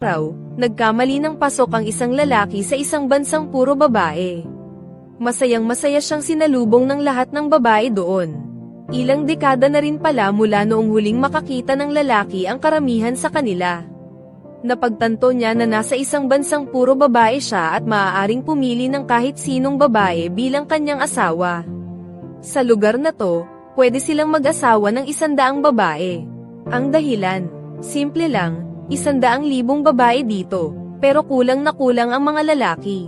araw, nagkamali ng pasok ang isang lalaki sa isang bansang puro babae. Masayang-masaya siyang sinalubong ng lahat ng babae doon. Ilang dekada na rin pala mula noong huling makakita ng lalaki ang karamihan sa kanila. Napagtanto niya na nasa isang bansang puro babae siya at maaaring pumili ng kahit sinong babae bilang kanyang asawa. Sa lugar na to, pwede silang mag-asawa ng 100 babae. Ang dahilan, simple lang, 100,000 babae dito, pero kulang na kulang ang mga lalaki.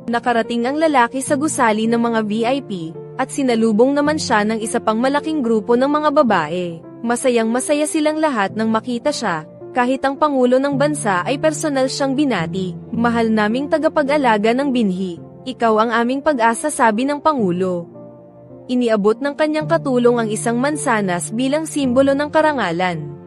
Nakarating ang lalaki sa gusali ng mga VIP, at sinalubong naman siya ng isa pang malaking grupo ng mga babae. Masayang-masaya silang lahat nang makita siya, kahit ang pangulo ng bansa ay personal siyang binati. Mahal naming tagapag-alaga ng binhi, ikaw ang aming pag-asa, sabi ng pangulo. Iniabot ng kanyang katulong ang isang mansanas bilang simbolo ng karangalan.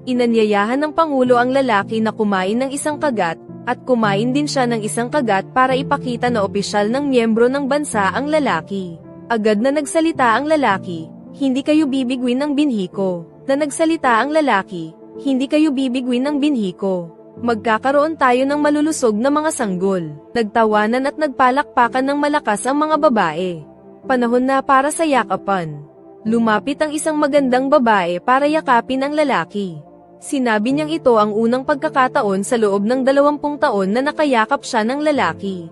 Inanyayahan ng pangulo ang lalaki na kumain ng isang kagat, at kumain din siya ng isang kagat para ipakita na opisyal ng miyembro ng bansa ang lalaki. Agad na nagsalita ang lalaki, "Hindi kayo bibigwin ng binhi ko." Na nagsalita ang lalaki, "Hindi kayo bibigwin ng binhi ko. Magkakaroon tayo ng malulusog na mga sanggol." Nagtawanan at nagpalakpakan ng malakas ang mga babae. Panahon na para sa yakapan. Lumapit ang isang magandang babae para yakapin ang lalaki. Sinabi niyang ito ang unang pagkakataon sa loob ng 20 taon na nakayakap siya ng lalaki.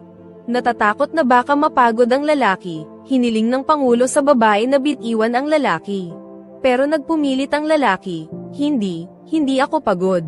Natatakot na baka mapagod ang lalaki, hiniling ng pangulo sa babae na bitiwan ang lalaki. Pero nagpumilit ang lalaki, hindi ako pagod.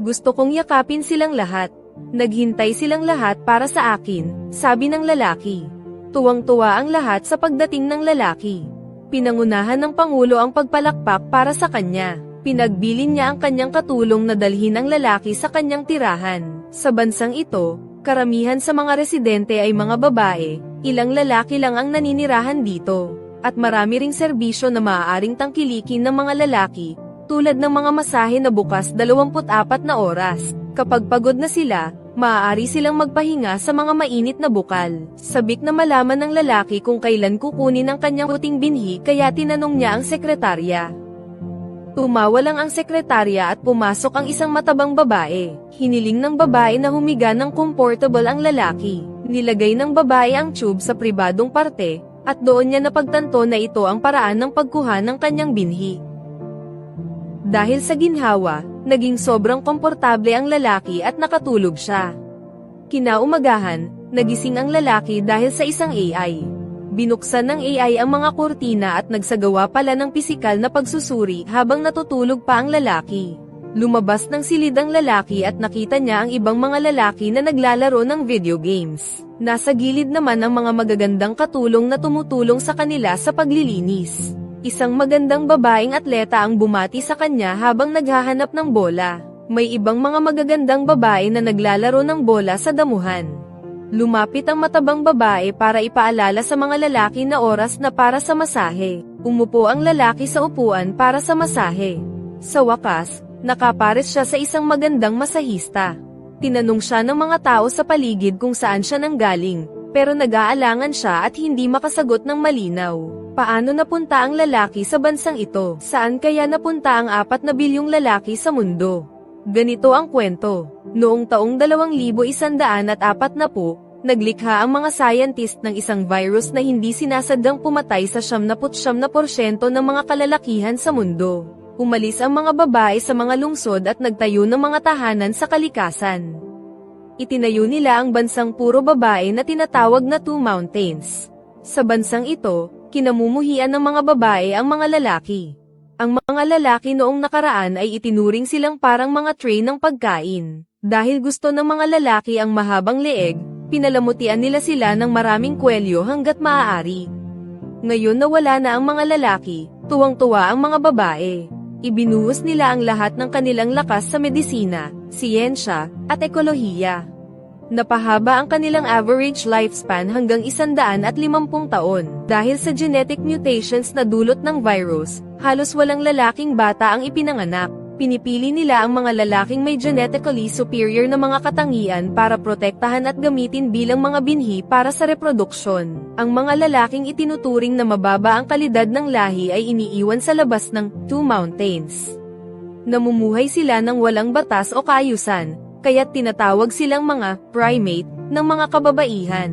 Gusto kong yakapin silang lahat. Naghintay silang lahat para sa akin, sabi ng lalaki. Tuwang-tuwa ang lahat sa pagdating ng lalaki. Pinangunahan ng pangulo ang pagpalakpak para sa kanya. Pinagbilin niya ang kanyang katulong na dalhin ang lalaki sa kanyang tirahan. Sa bansang ito, karamihan sa mga residente ay mga babae, ilang lalaki lang ang naninirahan dito, at marami ring serbisyo na maaaring tangkilikin ng mga lalaki, tulad ng mga masahe na bukas 24 na oras. Kapag pagod na sila, maaari silang magpahinga sa mga mainit na bukal. Sabik na malaman ng lalaki kung kailan kukunin ang kanyang uting binhi, kaya tinanong niya ang sekretarya. Tumawa lang ang sekretarya at pumasok ang isang matabang babae. Hiniling ng babae na humiga ng comfortable ang lalaki. Nilagay ng babae ang tube sa pribadong parte, at doon niya napagtanto na ito ang paraan ng pagkuha ng kanyang binhi. Dahil sa ginhawa, naging sobrang komportable ang lalaki at nakatulog siya. Kinaumagahan, nagising ang lalaki dahil sa isang AI. Binuksan ng AI ang mga kurtina at nagsagawa pala ng pisikal na pagsusuri habang natutulog pa ang lalaki. Lumabas ng silid ang lalaki at nakita niya ang ibang mga lalaki na naglalaro ng video games. Nasa gilid naman ang mga magagandang katulong na tumutulong sa kanila sa paglilinis. Isang magandang babaeng atleta ang bumati sa kanya habang naghahanap ng bola. May ibang mga magagandang babae na naglalaro ng bola sa damuhan. Lumapit ang matabang babae para ipaalala sa mga lalaki na oras na para sa masahe. Umupo ang lalaki sa upuan para sa masahe. Sa wakas, nakapares siya sa isang magandang masahista. Tinanong siya ng mga tao sa paligid kung saan siya nanggaling, pero nag-aalangan siya at hindi makasagot ng malinaw. Paano napunta ang lalaki sa bansang ito? Saan kaya napunta ang 4 bilyong lalaki sa mundo? Ganito ang kwento. Noong taong 2140, naglikha ang mga scientist ng isang virus na hindi sinasadyang pumatay sa 99% ng mga kalalakihan sa mundo. Umalis ang mga babae sa mga lungsod at nagtayo ng mga tahanan sa kalikasan. Itinayo nila ang bansang puro babae na tinatawag na Two Mountains. Sa bansang ito, kinamumuhian ng mga babae ang mga lalaki. Ang mga lalaki noong nakaraan ay itinuring silang parang mga tray ng pagkain. Dahil gusto ng mga lalaki ang mahabang leeg, pinalamutian nila sila ng maraming kwelyo hanggat maaari. Ngayon na wala na ang mga lalaki, tuwang-tuwa ang mga babae. Ibinuhos nila ang lahat ng kanilang lakas sa medisina, siyensya, at ekolohiya. Napahaba ang kanilang average lifespan hanggang 150 taon. Dahil sa genetic mutations na dulot ng virus, halos walang lalaking bata ang ipinanganak. Pinipili nila ang mga lalaking may genetically superior na mga katangian para protektahan at gamitin bilang mga binhi para sa reproduksyon. Ang mga lalaking itinuturing na mababa ang kalidad ng lahi ay iniiwan sa labas ng Two Mountains. Namumuhay sila ng walang batas o kaayusan, kaya't tinatawag silang mga primate ng mga kababaihan.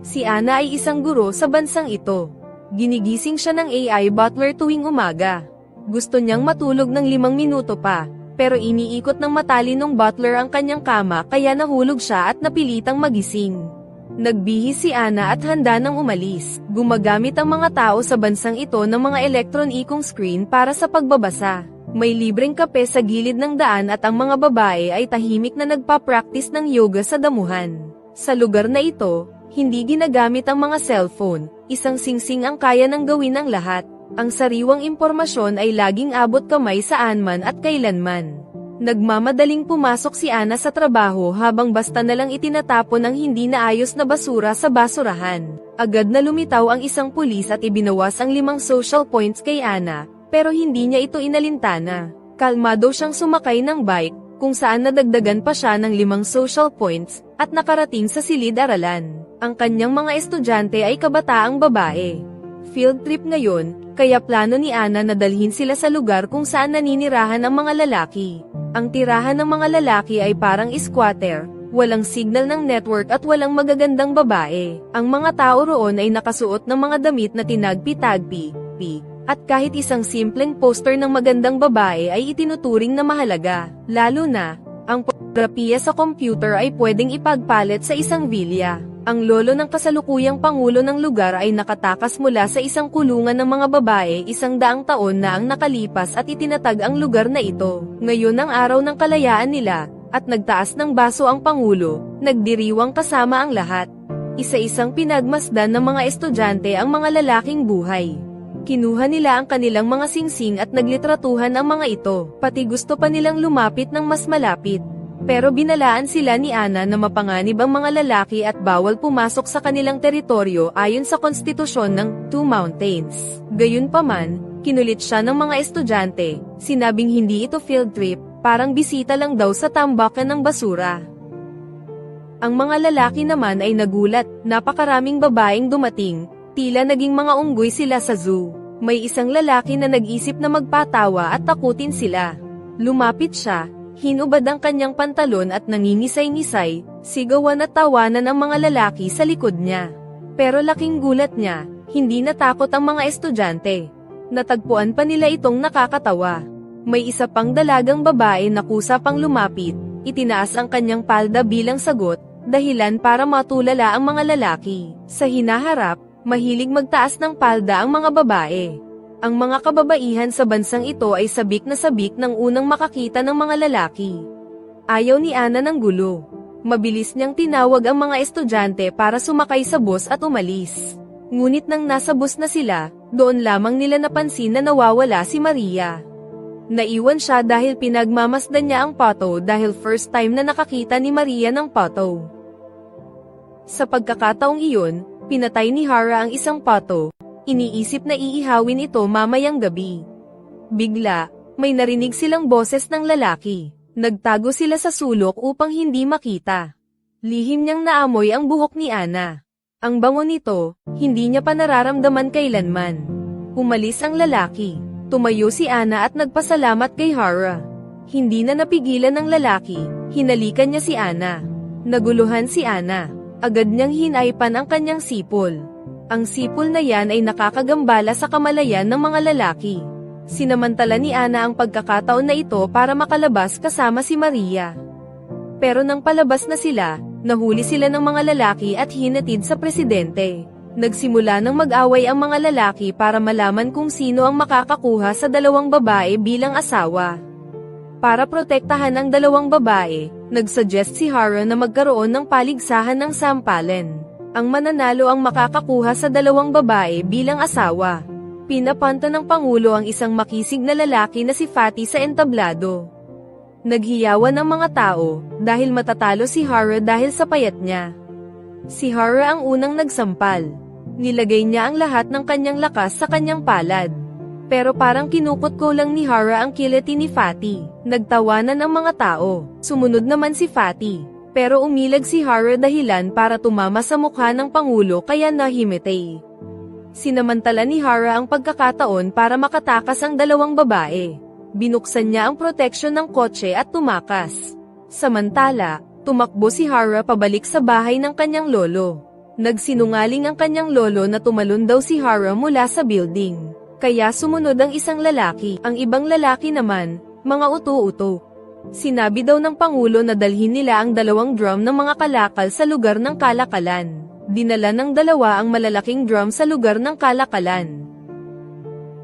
Si Ana ay isang guro sa bansang ito. Ginigising siya ng AI butler tuwing umaga. Gusto niyang matulog ng 5 minuto pa, pero iniikot ng matalinong butler ang kanyang kama kaya nahulog siya at napilitang magising. Nagbihis si Ana at handa nang umalis. Gumagamit ang mga tao sa bansang ito ng mga electron-ikong screen para sa pagbabasa. May libreng kape sa gilid ng daan at ang mga babae ay tahimik na nagpa-practice ng yoga sa damuhan. Sa lugar na ito, hindi ginagamit ang mga cellphone, isang singsing ang kaya nang gawin ng lahat. Ang sariwang impormasyon ay laging abot kamay saan man at kailanman. Nagmamadaling pumasok si Ana sa trabaho habang basta nalang itinatapon ang hindi naayos na basura sa basurahan. Agad na lumitaw ang isang pulis at ibinawas ang 5 social points kay Ana, pero hindi niya ito inalintana. Kalmado siyang sumakay ng bike, kung saan nadagdagan pa siya ng 5 social points, at nakarating sa silid-aralan. Ang kanyang mga estudyante ay kabataang babae. Field trip ngayon, kaya plano ni Ana na dalhin sila sa lugar kung saan naninirahan ang mga lalaki. Ang tirahan ng mga lalaki ay parang squatter, walang signal ng network at walang magagandang babae. Ang mga tao roon ay nakasuot ng mga damit na tinagpi-tagpi, at kahit isang simpleng poster ng magandang babae ay itinuturing na mahalaga, lalo na, ang pornografiya sa computer ay pwedeng ipagpalit sa isang villa. Ang lolo ng kasalukuyang pangulo ng lugar ay nakatakas mula sa isang kulungan ng mga babae 100 taon na ang nakalipas at itinatag ang lugar na ito. Ngayon ang araw ng kalayaan nila, at nagtaas ng baso ang pangulo, nagdiriwang kasama ang lahat. Isa-isang pinagmasdan ng mga estudyante ang mga lalaking buhay. Kinuha nila ang kanilang mga singsing at naglitratuhan ang mga ito, pati gusto pa nilang lumapit ng mas malapit. Pero binalaan sila ni Ana na mapanganib ang mga lalaki at bawal pumasok sa kanilang teritoryo ayon sa konstitusyon ng Two Mountains. Gayunpaman, kinulit siya ng mga estudyante, sinabing hindi ito field trip, parang bisita lang daw sa tambakan ng basura. Ang mga lalaki naman ay nagulat, napakaraming babaeng dumating, tila naging mga unggoy sila sa zoo. May isang lalaki na nag-isip na magpatawa at takutin sila. Lumapit siya, hinubad ang kanyang pantalon at nangingisay-ngisay, sigawan at tawanan ang mga lalaki sa likod niya. Pero laking gulat niya, hindi natakot ang mga estudyante. Natagpuan pa nila itong nakakatawa. May isa pang dalagang babae na kusa pang lumapit, itinaas ang kanyang palda bilang sagot, dahilan para matulala ang mga lalaki. Sa hinaharap, mahilig magtaas ng palda ang mga babae. Ang mga kababaihan sa bansang ito ay sabik na sabik nang unang makakita ng mga lalaki. Ayaw ni Ana ng gulo. Mabilis niyang tinawag ang mga estudyante para sumakay sa bus at umalis. Ngunit nang nasa bus na sila, doon lamang nila napansin na nawawala si Maria. Naiwan siya dahil pinagmamasdan niya ang pato dahil first time na nakakita ni Maria ng pato. Sa pagkakataong iyon, pinatay ni Hara ang isang pato. Iniisip na iihawin ito mamayang gabi. Bigla, may narinig silang boses ng lalaki. Nagtago sila sa sulok upang hindi makita. Lihim niyang naamoy ang buhok ni Ana. Ang bango nito, hindi niya pa nararamdaman kailanman. Umalis ang lalaki. Tumayo si Ana at nagpasalamat kay Hara. Hindi na napigilan ng lalaki, hinalikan niya si Ana. Naguluhan si Ana. Agad niyang hinaypan ang kanyang sipol. Ang sipol na yan ay nakakagambala sa kamalayan ng mga lalaki. Sinamantala ni Ana ang pagkakataon na ito para makalabas kasama si Maria. Pero nang palabas na sila, nahuli sila ng mga lalaki at hinatid sa presidente. Nagsimula ng mag-away ang mga lalaki para malaman kung sino ang makakakuha sa 2 babae bilang asawa. Para protektahan ang 2 babae, nagsuggest si Hara na magkaroon ng paligsahan ng sampalan. Ang mananalo ang makakakuha sa 2 babae bilang asawa. Pinapanta ng Pangulo ang isang makisig na lalaki na si Fatty sa entablado. Naghiyawan ang mga tao, dahil matatalo si Hara dahil sa payat niya. Si Hara ang unang nagsampal. Nilagay niya ang lahat ng kanyang lakas sa kanyang palad. Pero parang kinukot ko lang ni Hara ang kiliti ni Fatty. Nagtawanan ang mga tao. Sumunod naman si Fatty. Pero umilag si Hara dahilan para tumama sa mukha ng Pangulo kaya nahimatay. Sinamantala ni Hara ang pagkakataon para makatakas ang 2 babae. Binuksan niya ang proteksyon ng kotse at tumakas. Samantala, tumakbo si Hara pabalik sa bahay ng kanyang lolo. Nagsinungaling ang kanyang lolo na tumalon daw si Hara mula sa building. Kaya sumunod ang isang lalaki. Ang ibang lalaki naman, mga uto-uto. Sinabi daw ng Pangulo na dalhin nila ang 2 drum ng mga kalakal sa lugar ng kalakalan. Dinala ng 2 ang malalaking drum sa lugar ng kalakalan.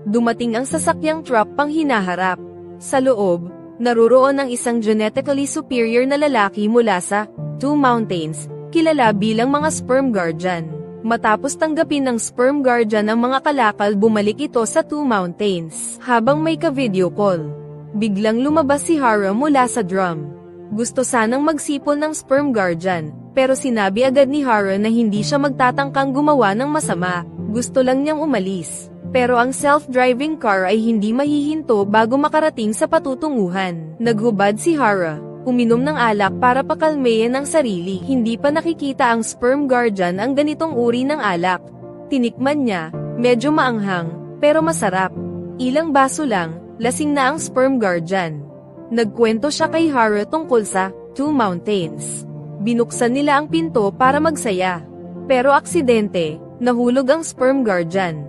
Dumating ang sasakyang truck pang hinaharap. Sa loob, naruroon ang isang genetically superior na lalaki mula sa Two Mountains, kilala bilang mga sperm guardian. Matapos tanggapin ng sperm guardian ang mga kalakal, bumalik ito sa Two Mountains. Habang may ka-video call, biglang lumabas si Hara mula sa drum. Gusto sanang magsipon ng sperm guardian, pero sinabi agad ni Hara na hindi siya magtatangkang gumawa ng masama. Gusto lang niyang umalis. Pero ang self-driving car ay hindi mahihinto bago makarating sa patutunguhan. Naghubad si Hara, uminom ng alak para pakalmayan ang sarili. Hindi pa nakikita ang sperm guardian ang ganitong uri ng alak. Tinikman niya, medyo maanghang, pero masarap. Ilang baso lang, lasing na ang sperm guardian. Nagkwento siya kay Hara tungkol sa Two Mountains. Binuksan nila ang pinto para magsaya. Pero aksidente, nahulog ang sperm guardian.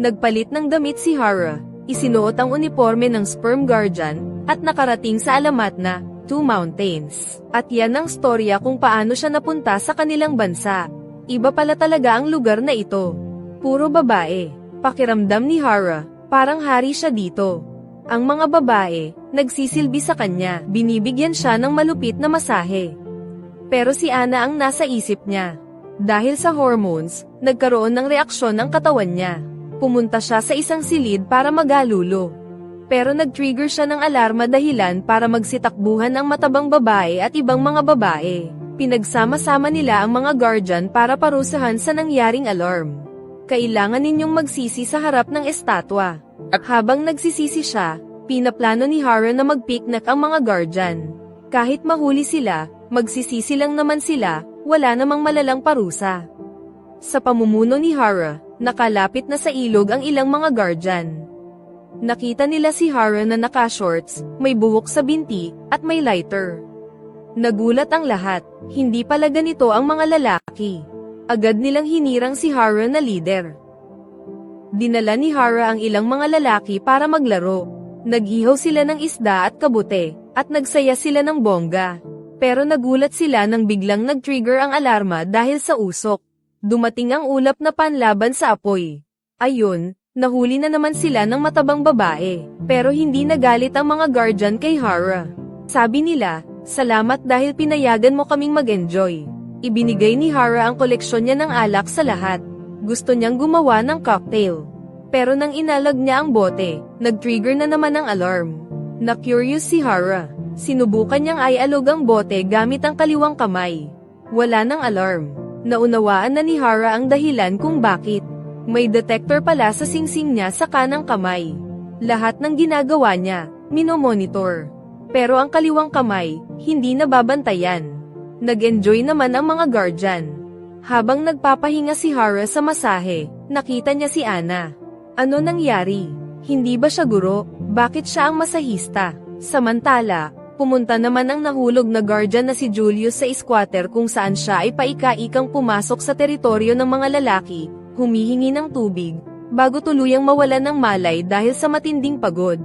Nagpalit ng damit si Hara, isinuot ang uniforme ng sperm guardian, at nakarating sa alamat na Two Mountains. At yan ang storya kung paano siya napunta sa kanilang bansa. Iba pala talaga ang lugar na ito. Puro babae. Pakiramdam ni Hara, parang hari siya dito. Ang mga babae, nagsisilbi sa kanya, binibigyan siya ng malupit na masahe. Pero si Anna ang nasa isip niya. Dahil sa hormones, nagkaroon ng reaksyon ang katawan niya. Pumunta siya sa isang silid para magalulo. Pero nag-trigger siya ng alarma dahilan para magsitakbuhan ang matabang babae at ibang mga babae. Pinagsama-sama nila ang mga guardian para parusahan sa nangyaring alarm. Kailangan ninyong magsisi sa harap ng estatwa. At habang nagsisisi siya, pinaplano ni Hara na mag-picnic ang mga guardian. Kahit mahuli sila, magsisisi lang naman sila, wala namang malalang parusa. Sa pamumuno ni Hara, nakalapit na sa ilog ang ilang mga guardian. Nakita nila si Hara na naka-shorts, may buhok sa binti, at may lighter. Nagulat ang lahat, hindi pala ganito ang mga lalaki. Agad nilang hinirang si Hara na leader. Dinala ni Hara ang ilang mga lalaki para maglaro. Nag-ihaw sila ng isda at kabute, at nagsaya sila ng bongga. Pero nagulat sila nang biglang nag-trigger ang alarma dahil sa usok. Dumating ang ulap na panlaban sa apoy. Ayun, nahuli na naman sila ng matabang babae. Pero hindi nagalit ang mga guardian kay Hara. Sabi nila, salamat dahil pinayagan mo kaming mag-enjoy. Ibinigay ni Hara ang koleksyon niya ng alak sa lahat. Gusto niyang gumawa ng cocktail. Pero nang inalag niya ang bote, nag-trigger na naman ang alarm. Na-curious si Hara. Sinubukan niyang ialog ang bote gamit ang kaliwang kamay. Wala nang alarm. Naunawaan na ni Hara ang dahilan kung bakit. May detector pala sa singsing niya sa kanang kamay. Lahat ng ginagawa niya, minomonitor. Pero ang kaliwang kamay, hindi nababantayan. Nag-enjoy naman ang mga guardian. Habang nagpapahinga si Hara sa masahe, nakita niya si Anna. Ano nangyari? Hindi ba siya guro? Bakit siya ang masahista? Samantala, pumunta naman ang nahulog na guardian na si Julius sa squatter kung saan siya ay paika-ikang pumasok sa teritoryo ng mga lalaki, humihingi ng tubig, bago tuluyang mawalan ng malay dahil sa matinding pagod.